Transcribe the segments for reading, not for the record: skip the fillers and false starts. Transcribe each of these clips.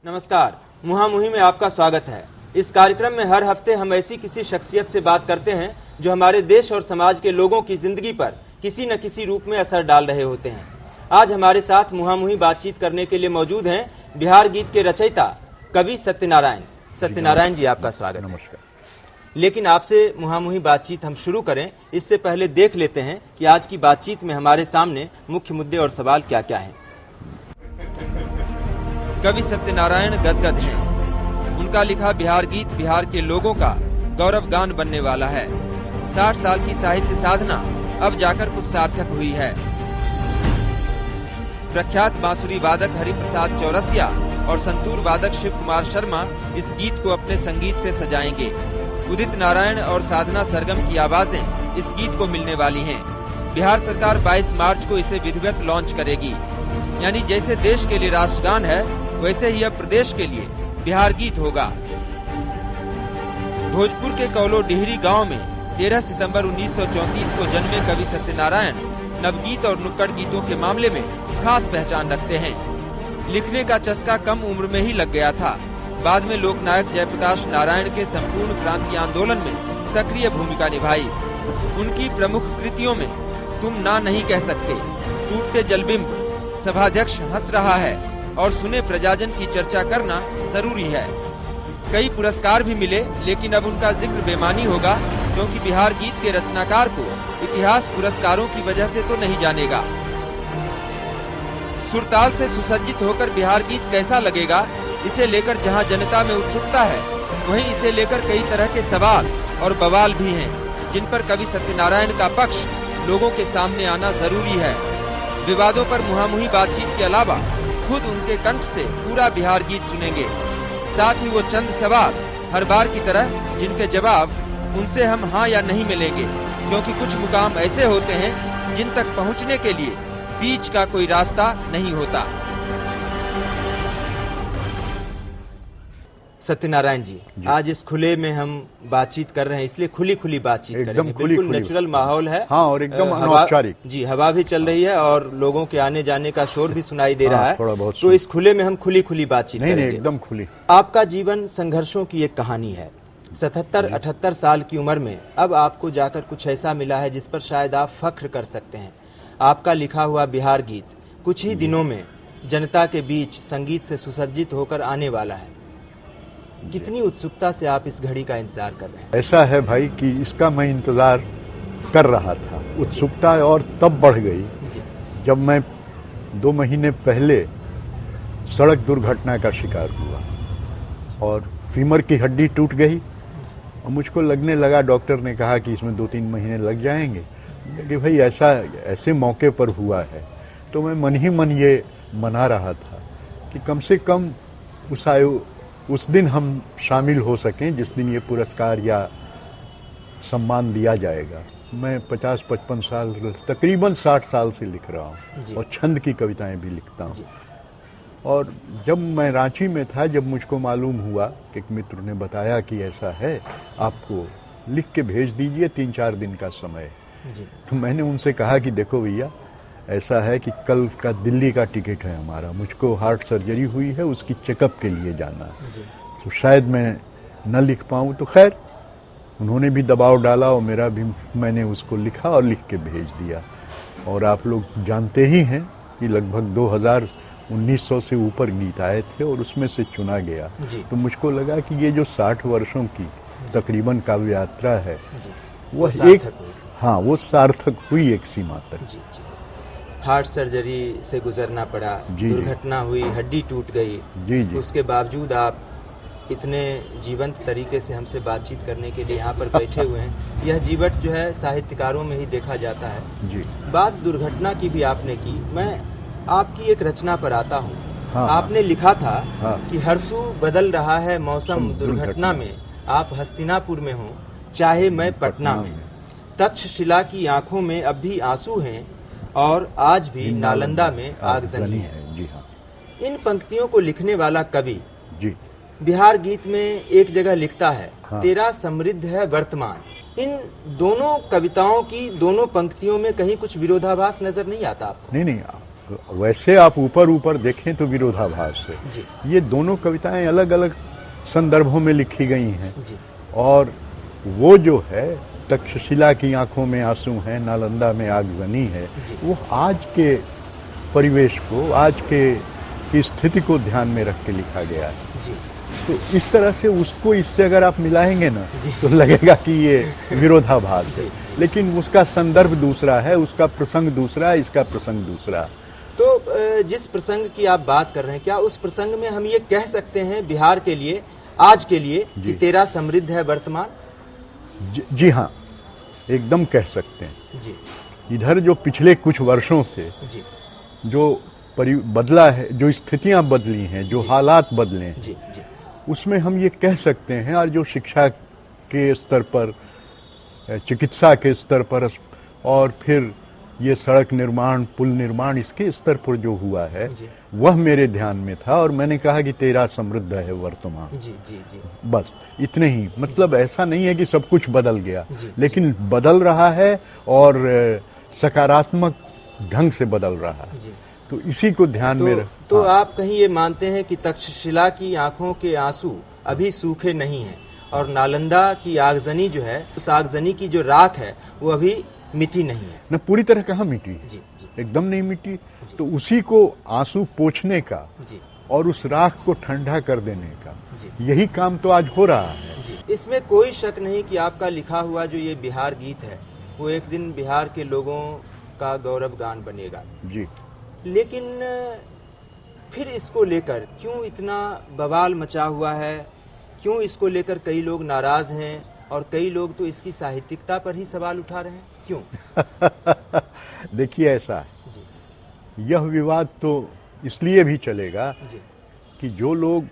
नमस्कार, मुहामुही में आपका स्वागत है। इस कार्यक्रम में हर हफ्ते हम ऐसी किसी शख्सियत से बात करते हैं जो हमारे देश और समाज के लोगों की जिंदगी पर किसी न किसी रूप में असर डाल रहे होते हैं। आज हमारे साथ मुहामुही बातचीत करने के लिए मौजूद हैं बिहार गीत के रचयिता कवि सत्यनारायण। सत्यनारायण जी, आपका स्वागत। नमस्कार। लेकिन आपसे मुहामुही बातचीत हम शुरू करें इससे पहले देख लेते हैं कि आज की बातचीत में हमारे सामने मुख्य मुद्दे और सवाल क्या क्या हैं। कवि सत्यनारायण गदगद हैं। उनका लिखा बिहार गीत बिहार के लोगों का गौरव गान बनने वाला है। 60 साल की साहित्य साधना अब जाकर कुछ सार्थक हुई है। प्रख्यात बांसुरी वादक हरिप्रसाद चौरसिया और संतूर वादक शिव कुमार शर्मा इस गीत को अपने संगीत से सजाएंगे। उदित नारायण और साधना सरगम की आवाजें इस गीत को मिलने वाली हैं। बिहार सरकार 22 मार्च को इसे विधिवत लॉन्च करेगी। यानी जैसे देश के लिए राष्ट्रगान है वैसे ही अब प्रदेश के लिए बिहार गीत होगा। भोजपुर के कौलो डिहरी गांव में 13 सितंबर 1934 को जन्मे कवि सत्यनारायण नवगीत और नुक्कड़ गीतों के मामले में खास पहचान रखते हैं। लिखने का चस्का कम उम्र में ही लग गया था। बाद में लोकनायक जयप्रकाश नारायण के संपूर्ण प्रांतीय आंदोलन में सक्रिय भूमिका निभाई। उनकी प्रमुख कृतियों में तुम ना नहीं कह सकते, टूटते जलबिंब, सभाध्यक्ष हंस रहा है और सुने प्रजाजन की चर्चा करना जरूरी है। कई पुरस्कार भी मिले, लेकिन अब उनका जिक्र बेमानी होगा क्योंकि बिहार गीत के रचनाकार को इतिहास पुरस्कारों की वजह से तो नहीं जानेगा। सुरताल से सुसज्जित होकर बिहार गीत कैसा लगेगा, इसे लेकर जहां जनता में उत्सुकता है वहीं इसे लेकर कई तरह के सवाल और बवाल भी हैं, जिन पर कवि सत्यनारायण का पक्ष लोगों के सामने आना जरूरी है। विवादों पर मुहामुही बातचीत के अलावा खुद उनके कंठ से पूरा बिहार गीत सुनेंगे। साथ ही वो चंद सवाल हर बार की तरह जिनके जवाब उनसे हम हाँ या नहीं मिलेंगे, क्योंकि कुछ मुकाम ऐसे होते हैं जिन तक पहुंचने के लिए बीच का कोई रास्ता नहीं होता। सत्यनारायण जी, आज इस खुले में हम बातचीत कर रहे हैं, इसलिए खुली बातचीत करेंगे। बिल्कुल नेचुरल माहौल है। हाँ, और एकदम अनौपचारिक। जी, हवा भी चल रही है और लोगों के आने जाने का शोर भी सुनाई दे रहा है। थोड़ा बहुत तो इस खुले में हम खुली बातचीत करेंगे। नहीं, एकदम खुली। आपका जीवन संघर्षों की एक कहानी है। 77-78 साल की उम्र में अब आपको जाकर कुछ ऐसा मिला है जिस पर शायद आप फख्र कर सकते हैं। आपका लिखा हुआ बिहार गीत कुछ ही दिनों में जनता के बीच संगीत से सुसज्जित होकर आने वाला है। कितनी उत्सुकता से आप इस घड़ी का इंतजार कर रहे हैं? ऐसा है भाई कि इसका मैं इंतजार कर रहा था। उत्सुकता और तब बढ़ गई जब मैं 2 महीने पहले सड़क दुर्घटना का शिकार हुआ और फीमर की हड्डी टूट गई और मुझको लगने लगा, डॉक्टर ने कहा कि इसमें 2-3 महीने लग जाएंगे कि भाई ऐसे मौके पर हुआ है। तो मैं मन ही मन ये मना रहा था कि कम से कम उस दिन हम शामिल हो सकें जिस दिन ये पुरस्कार या सम्मान दिया जाएगा। मैं 50-55 साल, तकरीबन 60 साल से लिख रहा हूँ और छंद की कविताएं भी लिखता हूँ। और जब मैं रांची में था, जब मुझको मालूम हुआ कि एक मित्र ने बताया कि ऐसा है, आपको लिख के भेज दीजिए, 3-4 दिन का समय। तो मैंने उनसे कहा कि देखो भैया, ऐसा है कि कल का दिल्ली का टिकट है हमारा, मुझको हार्ट सर्जरी हुई है, उसकी चेकअप के लिए जाना है, तो शायद मैं न लिख पाऊँ। तो खैर उन्होंने भी दबाव डाला और मैंने उसको लिखा और लिख के भेज दिया। और आप लोग जानते ही हैं कि लगभग 1900 से ऊपर गीत आए थे और उसमें से चुना गया। तो मुझको लगा कि ये जो 60 वर्षों की तकरीबन काव्य यात्रा है वो वो सार्थक हुई एक सीमा तक। हार्ट सर्जरी से गुजरना पड़ा, दुर्घटना हुई, हड्डी टूट गई, उसके बावजूद आप इतने जीवंत तरीके से हमसे बातचीत करने के लिए यहाँ पर बैठे हुए हैं। यह जीवट जो है साहित्यकारों में ही देखा जाता है। बात दुर्घटना की भी आपने की। मैं आपकी एक रचना पर आता हूँ। आपने लिखा था कि हरसू बदल रहा है मौसम दुर्घटना में, आप हस्तिनापुर में हो चाहे मैं पटना में, तक्षशिला की आंखों में अब भी आंसू हैं और आज भी नालंदा में आगजनी है। जी हाँ। इन पंक्तियों को लिखने वाला कवि बिहार गीत में एक जगह लिखता है, तेरा समृद्ध है वर्तमान। इन दोनों कविताओं की दोनों पंक्तियों में कहीं कुछ विरोधाभास नजर नहीं आता आपको? नहीं, वैसे आप ऊपर ऊपर देखें तो विरोधाभास है जी। ये दोनों कविताएं अलग अलग संदर्भों में लिखी गई हैं जी। और वो जो है तक्षशिला की आंखों में आंसू है, नालंदा में आगजनी है, वो आज के परिवेश को, आज के की स्थिति को ध्यान में रख के लिखा गया है जी। तो इस तरह से उसको इससे अगर आप मिलाएंगे ना तो लगेगा कि ये विरोधाभास है, लेकिन उसका संदर्भ दूसरा है, उसका प्रसंग दूसरा है, इसका प्रसंग दूसरा। तो जिस प्रसंग की आप बात कर रहे हैं, क्या उस प्रसंग में हम ये कह सकते हैं बिहार के लिए, आज के लिए, कि तेरा समृद्ध है वर्तमान? जी हाँ, एकदम कह सकते हैं जी। इधर जो पिछले कुछ वर्षों से जी। जो बदला है, जो स्थितियां बदली हैं, जो हालात बदले हैं, जी। जी। उसमें हम ये कह सकते हैं, और जो शिक्षा के स्तर पर, चिकित्सा के स्तर पर और फिर ये सड़क निर्माण, पुल निर्माण, इसके स्तर पर जो हुआ है वह मेरे ध्यान में था और मैंने कहा कि तेरा समृद्ध है वर्तमान। जी। जी। जी। बस इतने ही, मतलब ऐसा नहीं है कि सब कुछ बदल गया, लेकिन जी। बदल रहा है और सकारात्मक ढंग से बदल रहा है। जी। तो इसी को ध्यान में रख। तो आप कहीं ये मानते हैं कि तक्षशिला की आंखों के आंसू अभी सूखे नहीं हैं और नालंदा की आगजनी जो है, उस आगजनी की जो राख है वो अभी मिटी नहीं है? न पूरी तरह कहाँ मिटी, जी। जी। एकदम नहीं मिटी। तो उसी को आंसू पोंछने का जी। और उस राख को ठंडा कर देने का, जी। यही काम तो आज हो रहा है। जी। इसमें कोई शक नहीं कि आपका लिखा हुआ जो ये बिहार गीत है वो एक दिन बिहार के लोगों का गौरव गान बनेगा। जी। लेकिन फिर इसको लेकर क्यों इतना बवाल मचा हुआ है? क्यों इसको लेकर कई लोग नाराज हैं और कई लोग तो इसकी साहित्यिकता पर ही सवाल उठा रहे हैं? क्यों? देखिए ऐसा है, जी। यह विवाद तो इसलिए भी चलेगा जी। कि जो लोग,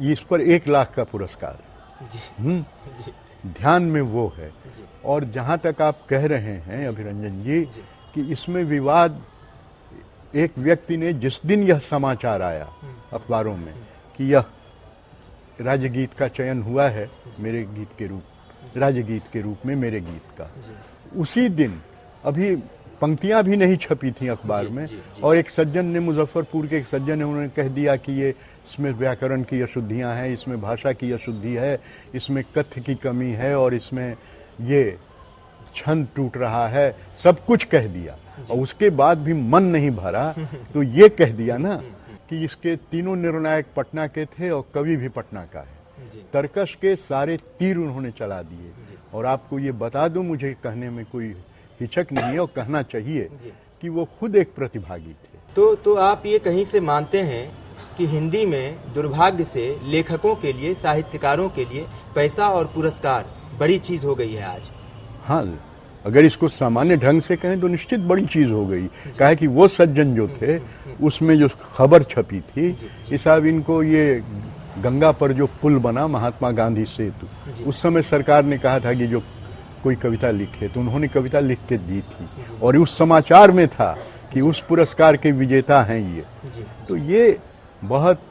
इस पर 1 लाख का पुरस्कार, जी। जी। ध्यान में वो है। जी। और जहां तक आप कह रहे हैं अभिरंजन जी कि इसमें विवाद, एक व्यक्ति ने जिस दिन यह समाचार आया अखबारों में कि यह राज्य गीत का चयन हुआ है मेरे गीत के रूप, राज्य गीत के रूप में मेरे गीत का, उसी दिन अभी पंक्तियां भी नहीं छपी थी अखबार में, और एक सज्जन ने, मुजफ्फरपुर के एक सज्जन ने, उन्होंने कह दिया कि ये इसमें व्याकरण की अशुद्धियां हैं, इसमें भाषा की अशुद्धि है, इसमें कथ्य की कमी है और इसमें ये छंद टूट रहा है, सब कुछ कह दिया। और उसके बाद भी मन नहीं भरा तो ये कह दिया ना कि इसके तीनों निर्णायक पटना के थे और कवि भी पटना का है। तर्कश के सारे तीर उन्होंने चला दिए। और आपको ये बता दूं, मुझे कहने में कोई हिचक नहीं है और कहना चाहिए कि वो खुद एक प्रतिभागी थे। तो आप ये कहीं से मानते हैं कि हिंदी में दुर्भाग्य से लेखकों के लिए, साहित्यकारों के लिए पैसा और पुरस्कार बड़ी चीज हो गई है आज? हाँ, अगर इसको सामान्य ढंग से कहें तो निश्चित बड़ी चीज हो गई। कहा कि वो सज्जन जो थे, उसमें जो खबर छपी थी कि साहब इनको ये गंगा पर जो पुल बना, महात्मा गांधी सेतु, उस समय सरकार ने कहा था कि जो कोई कविता लिखे, तो उन्होंने कविता लिख के दी थी और उस समाचार में था कि उस पुरस्कार के विजेता हैं ये। तो ये बहुत,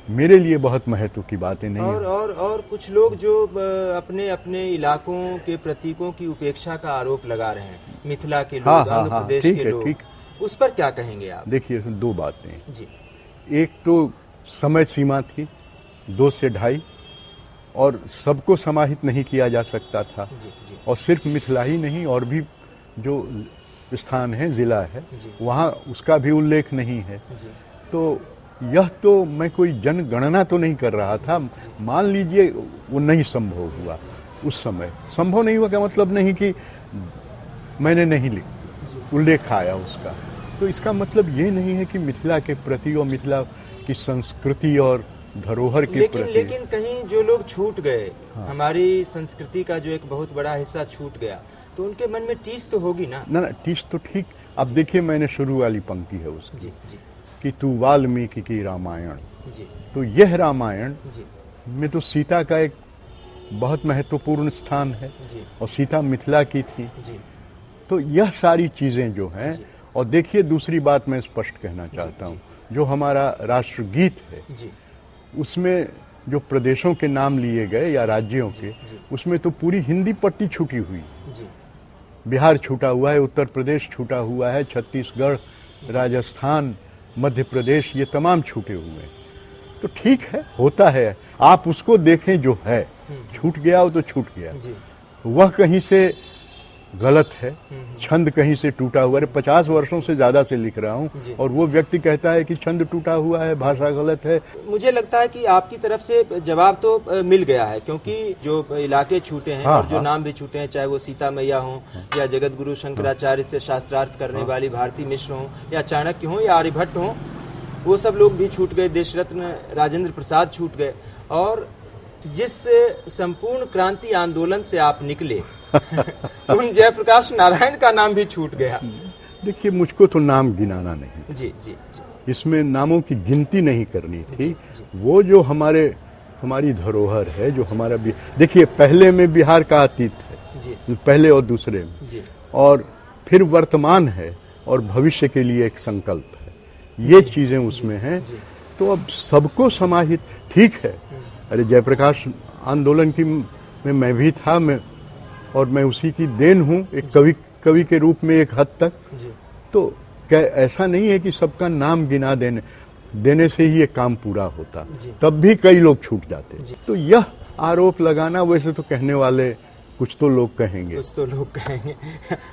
मेरे लिए बहुत महत्व की बातें नहीं। और कुछ लोग जो अपने अपने इलाकों के प्रतीकों की उपेक्षा का आरोप लगा रहे हैं, मिथिला के लोग, आंध्र प्रदेश के लोग, उस पर क्या कहेंगे आप? देखिए, 2 बातें जी। एक तो समय सीमा थी 2 से 2.5 और सबको समाहित नहीं किया जा सकता था। जी। और सिर्फ मिथिला ही नहीं, और भी जो स्थान है, जिला है, वहाँ उसका भी उल्लेख नहीं है। तो यह तो मैं कोई जनगणना तो नहीं कर रहा था। मान लीजिए वो नहीं संभव हुआ, उस समय संभव नहीं हुआ का मतलब नहीं कि मैंने नहीं लिखा, उल्लेख आया उसका, तो इसका मतलब ये नहीं है कि मिथिला के प्रति और मिथिला की संस्कृति और धरोहर के प्रति। लेकिन कहीं जो लोग छूट गए, हमारी संस्कृति का जो एक बहुत बड़ा हिस्सा छूट गया, तो उनके मन में टीस तो होगी ना? ना, टीस तो ठीक। अब देखिए, मैंने शुरू वाली पंक्ति है उसकी, जी। कि तू वाल्मीकि की रामायण, जी। तो यह रामायण जी। में तो सीता का एक बहुत महत्वपूर्ण स्थान है, और सीता मिथिला की थी। जी। तो यह सारी चीजें जो हैं, और देखिए दूसरी बात मैं स्पष्ट कहना चाहता हूँ, जो हमारा राष्ट्रगीत है उसमें जो प्रदेशों के नाम लिए गए या राज्यों के, उसमें तो पूरी हिंदी पट्टी छूटी हुई। बिहार छूटा हुआ है, उत्तर प्रदेश छूटा हुआ है, छत्तीसगढ़ राजस्थान, मध्य प्रदेश, ये तमाम छूटे हुए हैं। तो ठीक है, होता है, आप उसको देखें जो है। छूट गया हो तो छूट गया, वह कहीं से गलत है, छंद कहीं से टूटा हुआ है। 50 वर्षों से ज्यादा से लिख रहा हूं और वो व्यक्ति कहता है कि छंद टूटा हुआ है, भाषा गलत है। मुझे लगता है कि आपकी तरफ से जवाब तो मिल गया है, क्योंकि जो इलाके छूटे हैं और जो नाम भी छूटे हैं, चाहे वो सीता मैया हो या जगत गुरु शंकराचार्य से शास्त्रार्थ करने वाली भारती मिश्र हो या चाणक्य हो या आर्यभट्ट हो, वो सब लोग भी छूट गए। देश रत्न राजेंद्र प्रसाद छूट गए। और जिस संपूर्ण क्रांति आंदोलन से आप निकले उन जयप्रकाश नारायण का नाम भी छूट गया। देखिए, मुझको तो नाम गिनाना नहीं, जी जी जी, इसमें नामों की गिनती नहीं करनी थी। वो जो हमारी धरोहर है, जो हमारा, देखिए पहले में बिहार का अतीत है जी, पहले और दूसरे में जी, और फिर वर्तमान है और भविष्य के लिए एक संकल्प है, ये चीजें उसमें हैं। तो अब सबको समाहित, ठीक है। अरे जयप्रकाश आंदोलन की में मैं भी था, और मैं उसी की देन हूं, एक कवि के रूप में एक हद तक। तो क्या ऐसा नहीं है कि सबका नाम गिना देने से ही ये काम पूरा होता, तब भी कई लोग छूट जाते। तो यह आरोप लगाना, वैसे तो कहने वाले कुछ तो लोग कहेंगे,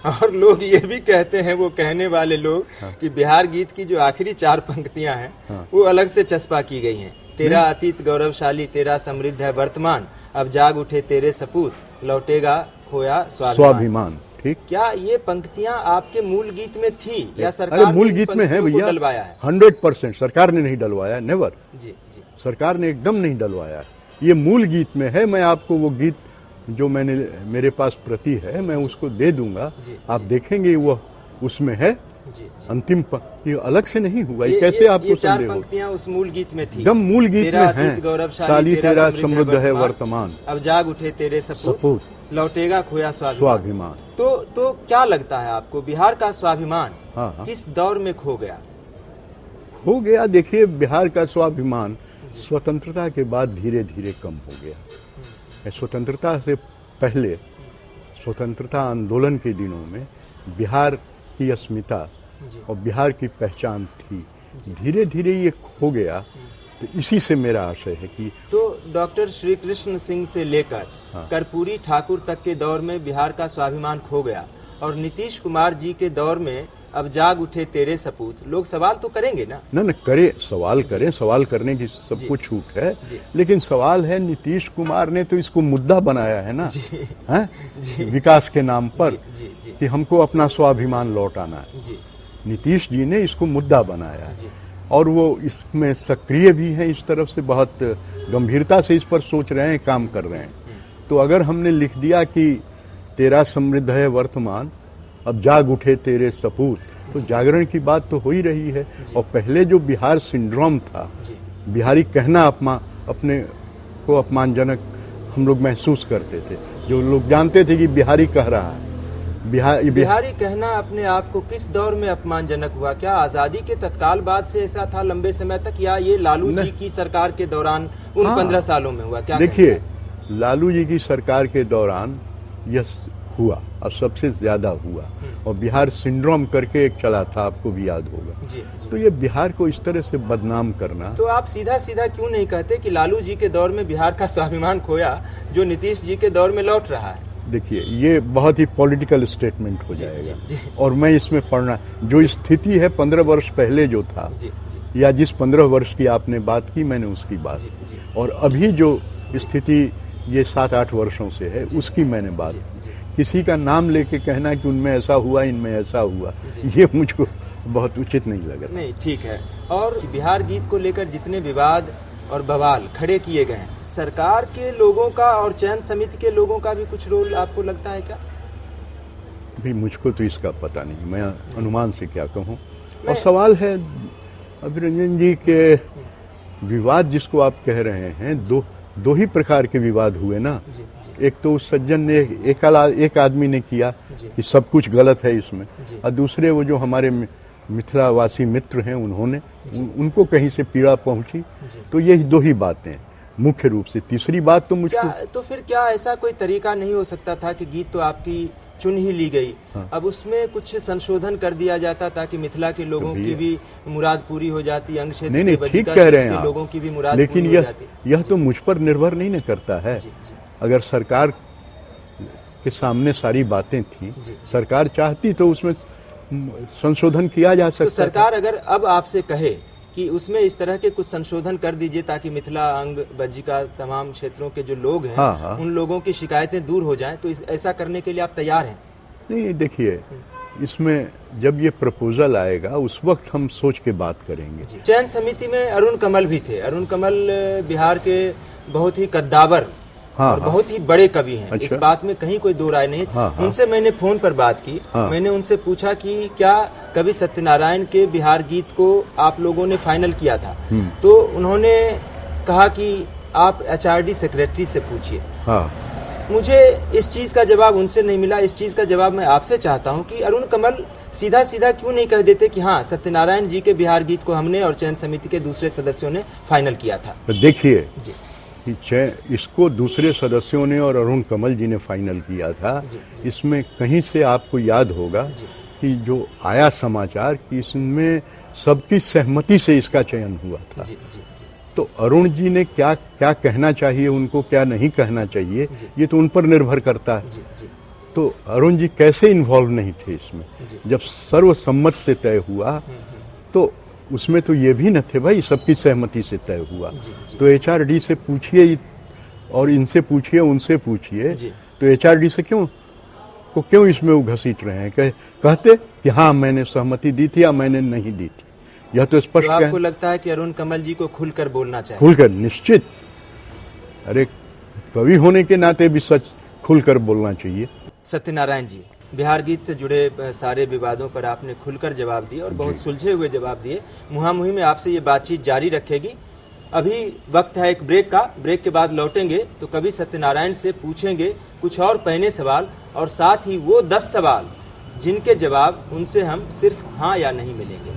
और लोग ये भी कहते हैं, वो कहने वाले लोग, कि बिहार गीत की जो आखिरी 4 पंक्तियां हैं वो अलग से चस्पा की गई हैं। तेरा अतीत गौरवशाली, तेरा समृद्ध है वर्तमान, अब जाग उठे तेरे सपूत, लौटेगा खोया स्वाभिमान। ठीक, क्या ये पंक्तियां आपके मूल गीत में थी या सरकार मूल गीत में है भैया? डलवाया है 100%। सरकार ने नहीं डलवाया, नेवर जी जी, सरकार ने एकदम नहीं डलवाया। ये मूल गीत में है। मैं आपको वो गीत जो मेरे पास प्रति है, मैं उसको दे दूंगा, आप देखेंगे वो उसमें है। अंतिम ये अलग से नहीं हुआ, ये कैसे आपको संदेह हो? पंक्तियां उस मूल गीत में थी, एकदम मूल गीत में हैं। गौरवशाली, तेरा समृद्ध है वर्तमान, अब जाग उठे तेरे सपूत, लौटेगा खोया स्वाभिमान। तो क्या लगता है आपको, बिहार का स्वाभिमान किस दौर में खो गया? देखिए, बिहार का स्वाभिमान स्वतंत्रता के बाद धीरे धीरे कम हो गया। स्वतंत्रता से पहले, स्वतंत्रता आंदोलन के दिनों में बिहार की अस्मिता और बिहार की पहचान थी। धीरे धीरे ये खो गया। तो इसी से मेरा आशय है कि तो डॉक्टर श्री कृष्ण सिंह से लेकर कर्पूरी ठाकुर तक के दौर में बिहार का स्वाभिमान खो गया, और नीतीश कुमार जी के दौर में अब जाग उठे तेरे सपूत। लोग सवाल तो करेंगे ना? ना करे, सवाल करें, सवाल करने की सबको छूट है, लेकिन सवाल है, नीतीश कुमार ने तो इसको मुद्दा बनाया है ना, विकास के नाम पर, कि हमको अपना स्वाभिमान लौटाना है। नीतीश जी ने इसको मुद्दा बनाया है, और वो इसमें सक्रिय भी हैं, इस तरफ से बहुत गंभीरता से इस पर सोच रहे हैं, काम कर रहे हैं। तो अगर हमने लिख दिया कि तेरा समृद्ध है वर्तमान, अब जाग उठे तेरे सपूत, तो जागरण की बात तो हो ही रही है। और पहले जो बिहार सिंड्रोम था, बिहारी कहना अपने को अपमानजनक हम लोग महसूस करते थे। जो लोग जानते थे कि बिहारी कह रहा है, बिहारी कहना अपने आप को किस दौर में अपमानजनक हुआ? क्या आजादी के तत्काल बाद से ऐसा था लंबे समय तक, या ये लालू जी की सरकार के दौरान उन 15 सालों में हुआ? क्या देखिए, लालू जी की सरकार के दौरान यह हुआ, और सबसे ज्यादा हुआ। और बिहार सिंड्रोम करके एक चला था, आपको भी याद होगा। जी। तो ये बिहार को इस तरह से बदनाम करना, तो आप सीधा सीधा क्यों नहीं कहते कि लालू जी के दौर में बिहार का स्वाभिमान खोया, जो नीतीश जी के दौर में लौट रहा है? देखिए, ये बहुत ही पॉलिटिकल स्टेटमेंट हो जाएगा। और मैं इसमें पढ़ना, जो स्थिति है 15 वर्ष पहले जो था, या जिस 15 वर्ष की आपने बात की, मैंने उसकी बात की, और अभी जो स्थिति ये 7-8 वर्षों से है, उसकी मैंने बात की। किसी का नाम लेके कहना कि उनमें ऐसा हुआ, इनमें ऐसा हुआ, ये मुझको बहुत उचित नहीं लगा। नहीं, ठीक है। और बिहार गीत को लेकर जितने विवाद और बवाल खड़े किए गए, सरकार के लोगों का और चयन समिति के लोगों का भी कुछ रोल आपको लगता है क्या? भी मुझको तो इसका पता नहीं, मैं अनुमान से क्या कहूँ। और सवाल है अभिरंजन जी के विवाद जिसको आप कह रहे हैं, दो ही प्रकार के विवाद हुए ना। एक तो उस सज्जन ने, एक आदमी ने किया कि सब कुछ गलत है इसमें, और दूसरे वो जो हमारे मिथिलावासी मित्र हैं, उन्होंने उनको कहीं से पीड़ा पहुंची। तो यही 2 ही बातें मुख्य रूप से। तीसरी बात तो मुझको, तो फिर क्या ऐसा कोई तरीका नहीं हो सकता था कि गीत तो आपकी चुन ही ली गई। हाँ। अब उसमें कुछ संशोधन कर दिया जाता ताकि मिथिला के लोगों की भी मुराद पूरी हो जाती, अंग क्षेत्र नहीं, के ठीक बजिका कह रहे क्षेत्र हैं के आप। लोगों की भी मुराद लेकिन पूरी हो जाती। यह तो मुझ पर निर्भर नहीं न करता है। जी, जी। अगर सरकार के सामने सारी बातें थी, सरकार चाहती तो उसमें संशोधन किया जा सकता तो सरकार अगर अब आपसे कहे कि उसमें इस तरह के कुछ संशोधन कर दीजिए ताकि मिथिला, अंग, बज्जिका तमाम क्षेत्रों के जो लोग हैं, हाँ, हाँ। उन लोगों की शिकायतें दूर हो जाएं, तो ऐसा करने के लिए आप तैयार हैं? नहीं, देखिए, इसमें जब ये प्रपोजल आएगा उस वक्त हम सोच के बात करेंगे। चयन समिति में अरुण कमल भी थे। अरुण कमल बिहार के बहुत ही कद्दावर हाँ, और बहुत ही बड़े कवि हैं। अच्छा। इस बात में कहीं कोई दो राय नहीं। हाँ, हाँ। उनसे मैंने फोन पर बात की। हाँ। मैंने उनसे पूछा कि क्या कवि सत्यनारायण के बिहार गीत को आप लोगों ने फाइनल किया था? तो उन्होंने कहा कि आप HRD सेक्रेटरी से पूछिए। हाँ। मुझे इस चीज का जवाब उनसे नहीं मिला। इस चीज का जवाब मैं आपसे चाहता हूं कि अरुण कमल सीधा सीधा क्यों नहीं कह देते कि हाँ, सत्यनारायण जी के बिहार गीत को हमने और चयन समिति के दूसरे सदस्यों ने फाइनल किया था। तो देखिए कि इसको दूसरे सदस्यों ने और अरुण कमल जी ने फाइनल किया था। इसमें कहीं से आपको याद होगा कि जो आया समाचार कि इसमें सबकी सहमति से इसका चयन हुआ था। तो अरुण जी ने क्या क्या कहना चाहिए उनको, क्या नहीं कहना चाहिए, ये तो उन पर निर्भर करता है। तो अरुण जी कैसे इन्वॉल्व नहीं थे इसमें? जब सर्वसम्मत से तय हुआ तो उसमें तो ये भी न थे भाई, सबकी सहमति से तय हुआ। तो HRD से पूछिए और इनसे पूछिए, उनसे पूछिए। तो HRD से क्यों इसमें वो घसीट रहे हैं? कहते कि हाँ, मैंने सहमति दी थी या मैंने नहीं दी थी। यह तो स्पष्ट है। आपको लगता है कि अरुण कमल जी को खुलकर बोलना चाहिए? खुलकर, निश्चित। अरे, कवि होने के नाते भी सच खुलकर बोलना चाहिए। सत्यनारायण जी, बिहार गीत से जुड़े सारे विवादों पर आपने खुलकर जवाब दिए और बहुत सुलझे हुए जवाब दिए। मुहामुही में आपसे ये बातचीत जारी रखेगी। अभी वक्त है एक ब्रेक का। ब्रेक के बाद लौटेंगे तो कवि सत्यनारायण से पूछेंगे कुछ और पहले सवाल, और साथ ही वो 10 सवाल जिनके जवाब उनसे हम सिर्फ हाँ या नहीं मिलेंगे।